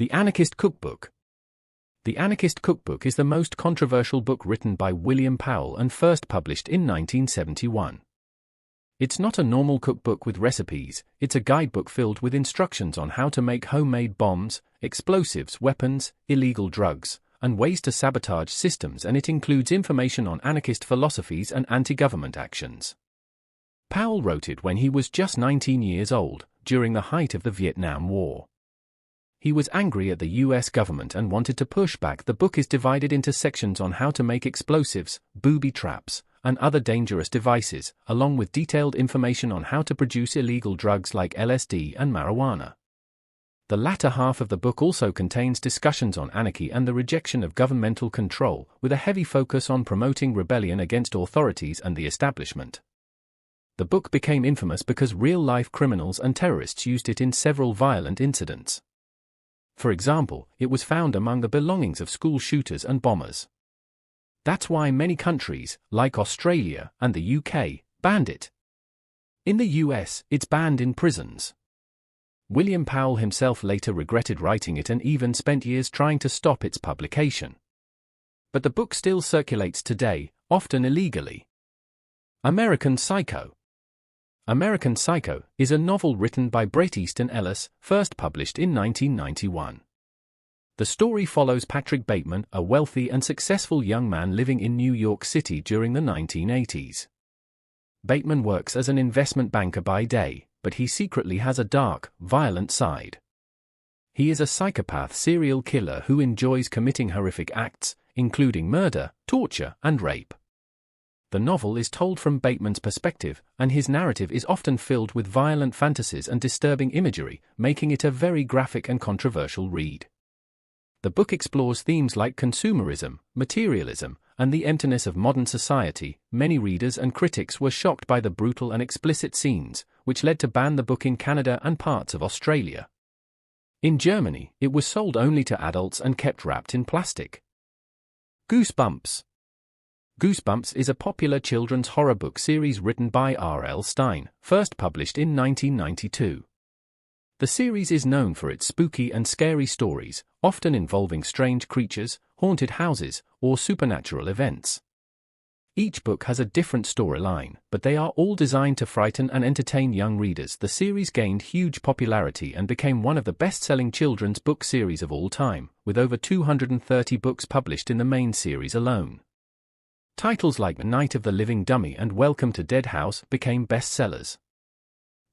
The Anarchist Cookbook. The Anarchist Cookbook is the most controversial book written by William Powell and first published in 1971. It's not a normal cookbook with recipes, it's a guidebook filled with instructions on how to make homemade bombs, explosives, weapons, illegal drugs, and ways to sabotage systems, and it includes information on anarchist philosophies and anti-government actions. Powell wrote it when he was just 19 years old, during the height of the Vietnam War. He was angry at the US government and wanted to push back. The book is divided into sections on how to make explosives, booby traps, and other dangerous devices, along with detailed information on how to produce illegal drugs like LSD and marijuana. The latter half of the book also contains discussions on anarchy and the rejection of governmental control, with a heavy focus on promoting rebellion against authorities and the establishment. The book became infamous because real-life criminals and terrorists used it in several violent incidents. For example, it was found among the belongings of school shooters and bombers. That's why many countries, like Australia and the UK, banned it. In the US, it's banned in prisons. William Powell himself later regretted writing it and even spent years trying to stop its publication. But the book still circulates today, often illegally. American Psycho. American Psycho is a novel written by Bret Easton Ellis, first published in 1991. The story follows Patrick Bateman, a wealthy and successful young man living in New York City during the 1980s. Bateman works as an investment banker by day, but he secretly has a dark, violent side. He is a psychopath serial killer who enjoys committing horrific acts, including murder, torture, and rape. The novel is told from Bateman's perspective, and his narrative is often filled with violent fantasies and disturbing imagery, making it a very graphic and controversial read. The book explores themes like consumerism, materialism, and the emptiness of modern society. Many readers and critics were shocked by the brutal and explicit scenes, which led to ban the book in Canada and parts of Australia. In Germany, it was sold only to adults and kept wrapped in plastic. Goosebumps. Goosebumps is a popular children's horror book series written by R.L. Stine, first published in 1992. The series is known for its spooky and scary stories, often involving strange creatures, haunted houses, or supernatural events. Each book has a different storyline, but they are all designed to frighten and entertain young readers. The series gained huge popularity and became one of the best-selling children's book series of all time, with over 230 books published in the main series alone. Titles like Night of the Living Dummy and Welcome to Dead House became bestsellers.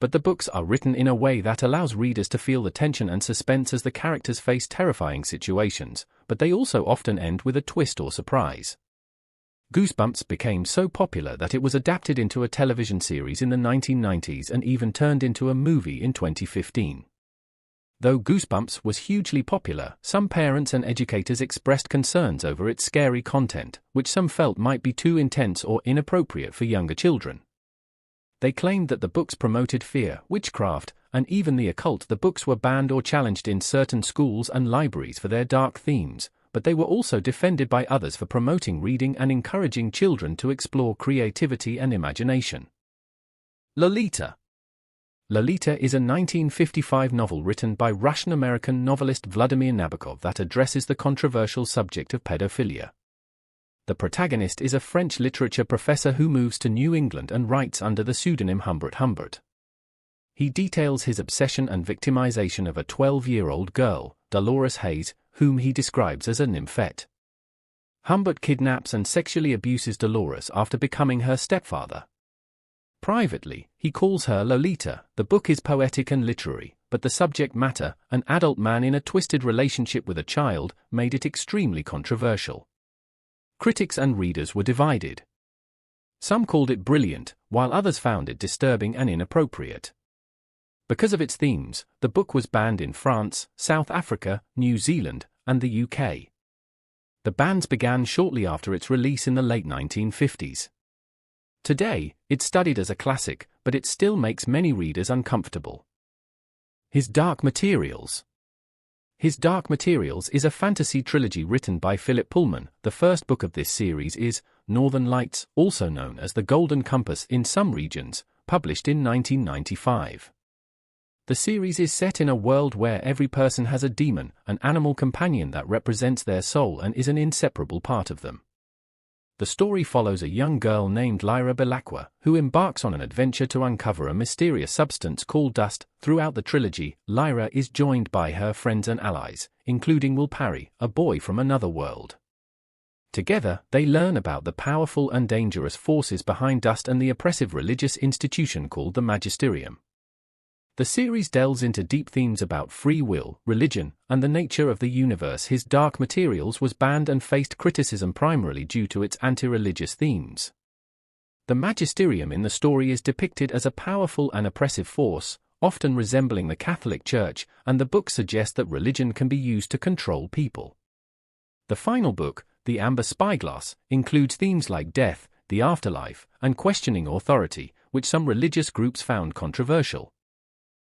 But the books are written in a way that allows readers to feel the tension and suspense as the characters face terrifying situations, but they also often end with a twist or surprise. Goosebumps became so popular that it was adapted into a television series in the 1990s and even turned into a movie in 2015. Though Goosebumps was hugely popular, some parents and educators expressed concerns over its scary content, which some felt might be too intense or inappropriate for younger children. They claimed that the books promoted fear, witchcraft, and even the occult. The books were banned or challenged in certain schools and libraries for their dark themes, but they were also defended by others for promoting reading and encouraging children to explore creativity and imagination. Lolita. Lolita is a 1955 novel written by Russian-American novelist Vladimir Nabokov that addresses the controversial subject of pedophilia. The protagonist is a French literature professor who moves to New England and writes under the pseudonym Humbert Humbert. He details his obsession and victimization of a 12-year-old girl, Dolores Hayes, whom he describes as a nymphette. Humbert kidnaps and sexually abuses Dolores after becoming her stepfather. Privately, he calls her Lolita. The book is poetic and literary, but the subject matter, an adult man in a twisted relationship with a child, made it extremely controversial. Critics and readers were divided. Some called it brilliant, while others found it disturbing and inappropriate. Because of its themes, the book was banned in France, South Africa, New Zealand, and the UK. The bans began shortly after its release in the late 1950s. Today, it's studied as a classic, but it still makes many readers uncomfortable. His Dark Materials. His Dark Materials is a fantasy trilogy written by Philip Pullman. The first book of this series is Northern Lights, also known as The Golden Compass in some regions, published in 1995. The series is set in a world where every person has a demon, an animal companion that represents their soul and is an inseparable part of them. The story follows a young girl named Lyra Belacqua, who embarks on an adventure to uncover a mysterious substance called dust. Throughout the trilogy, Lyra is joined by her friends and allies, including Will Parry, a boy from another world. Together, they learn about the powerful and dangerous forces behind dust and the oppressive religious institution called the Magisterium. The series delves into deep themes about free will, religion, and the nature of the universe. His Dark Materials was banned and faced criticism primarily due to its anti-religious themes. The Magisterium in the story is depicted as a powerful and oppressive force, often resembling the Catholic Church, and the book suggests that religion can be used to control people. The final book, The Amber Spyglass, includes themes like death, the afterlife, and questioning authority, which some religious groups found controversial.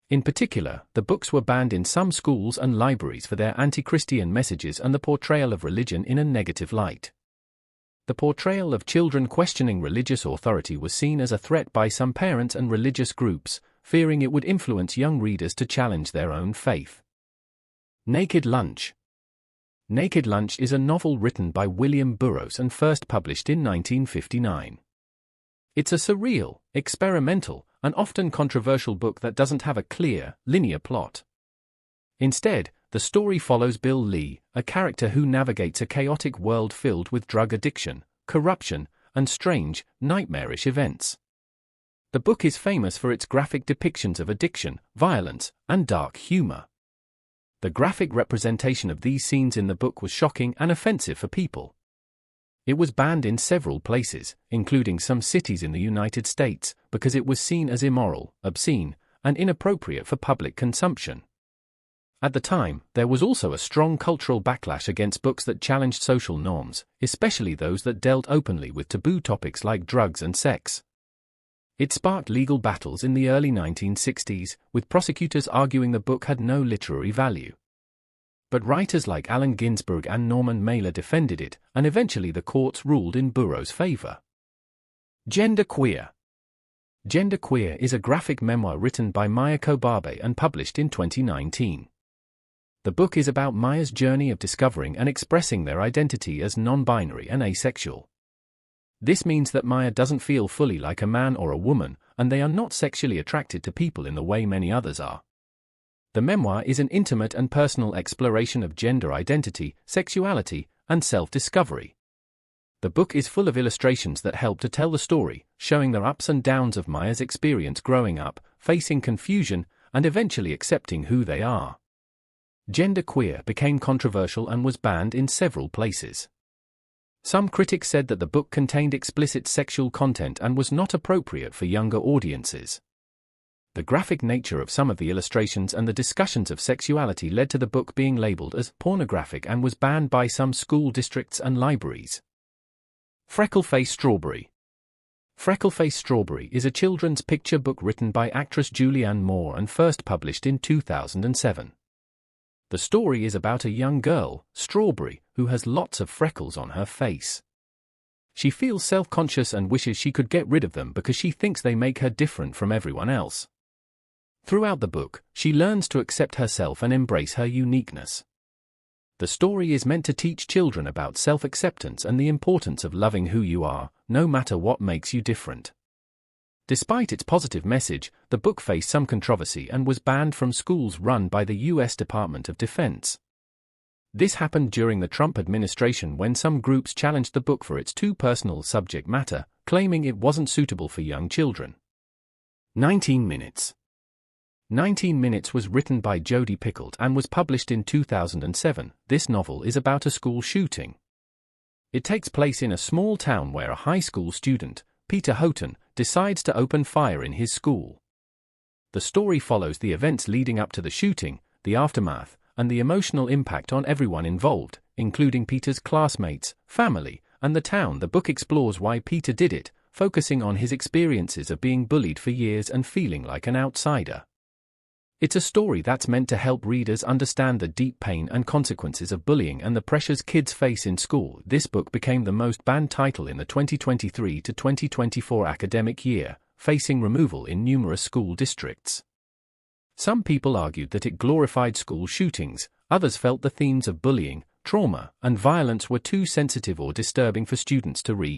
In particular, the books were banned in some schools and libraries for their anti-Christian messages and the portrayal of religion in a negative light. The portrayal of children questioning religious authority was seen as a threat by some parents and religious groups, fearing it would influence young readers to challenge their own faith. Naked Lunch. Naked Lunch is a novel written by William Burroughs and first published in 1959. It's a surreal, experimental, and often controversial book that doesn't have a clear, linear plot. Instead, the story follows Bill Lee, a character who navigates a chaotic world filled with drug addiction, corruption, and strange, nightmarish events. The book is famous for its graphic depictions of addiction, violence, and dark humor. The graphic representation of these scenes in the book was shocking and offensive for people. It was banned in several places, including some cities in the United States, because it was seen as immoral, obscene, and inappropriate for public consumption. At the time, there was also a strong cultural backlash against books that challenged social norms, especially those that dealt openly with taboo topics like drugs and sex. It sparked legal battles in the early 1960s, with prosecutors arguing the book had no literary value. But writers like Allen Ginsberg and Norman Mailer defended it, and eventually the courts ruled in Burroughs' favor. Genderqueer. Genderqueer is a graphic memoir written by Maya Kobabe and published in 2019. The book is about Maya's journey of discovering and expressing their identity as non-binary and asexual. This means that Maya doesn't feel fully like a man or a woman, and they are not sexually attracted to people in the way many others are. The memoir is an intimate and personal exploration of gender identity, sexuality, and self-discovery. The book is full of illustrations that help to tell the story, showing the ups and downs of Maya's experience growing up, facing confusion, and eventually accepting who they are. Genderqueer became controversial and was banned in several places. Some critics said that the book contained explicit sexual content and was not appropriate for younger audiences. The graphic nature of some of the illustrations and the discussions of sexuality led to the book being labeled as pornographic and was banned by some school districts and libraries. Freckleface Strawberry. Freckleface Strawberry is a children's picture book written by actress Julianne Moore and first published in 2007. The story is about a young girl, Strawberry, who has lots of freckles on her face. She feels self-conscious and wishes she could get rid of them because she thinks they make her different from everyone else. Throughout the book, she learns to accept herself and embrace her uniqueness. The story is meant to teach children about self-acceptance and the importance of loving who you are, no matter what makes you different. Despite its positive message, the book faced some controversy and was banned from schools run by the U.S. Department of Defense. This happened during the Trump administration when some groups challenged the book for its too personal subject matter, claiming it wasn't suitable for young children. 19 Minutes. 19 Minutes was written by Jodi Picoult and was published in 2007. This novel is about a school shooting. It takes place in a small town where a high school student, Peter Houghton, decides to open fire in his school. The story follows the events leading up to the shooting, the aftermath, and the emotional impact on everyone involved, including Peter's classmates, family, and the town. The book explores why Peter did it, focusing on his experiences of being bullied for years and feeling like an outsider. It's a story that's meant to help readers understand the deep pain and consequences of bullying and the pressures kids face in school. This book became the most banned title in the 2023 to 2024 academic year, facing removal in numerous school districts. Some people argued that it glorified school shootings, others felt the themes of bullying, trauma, and violence were too sensitive or disturbing for students to read.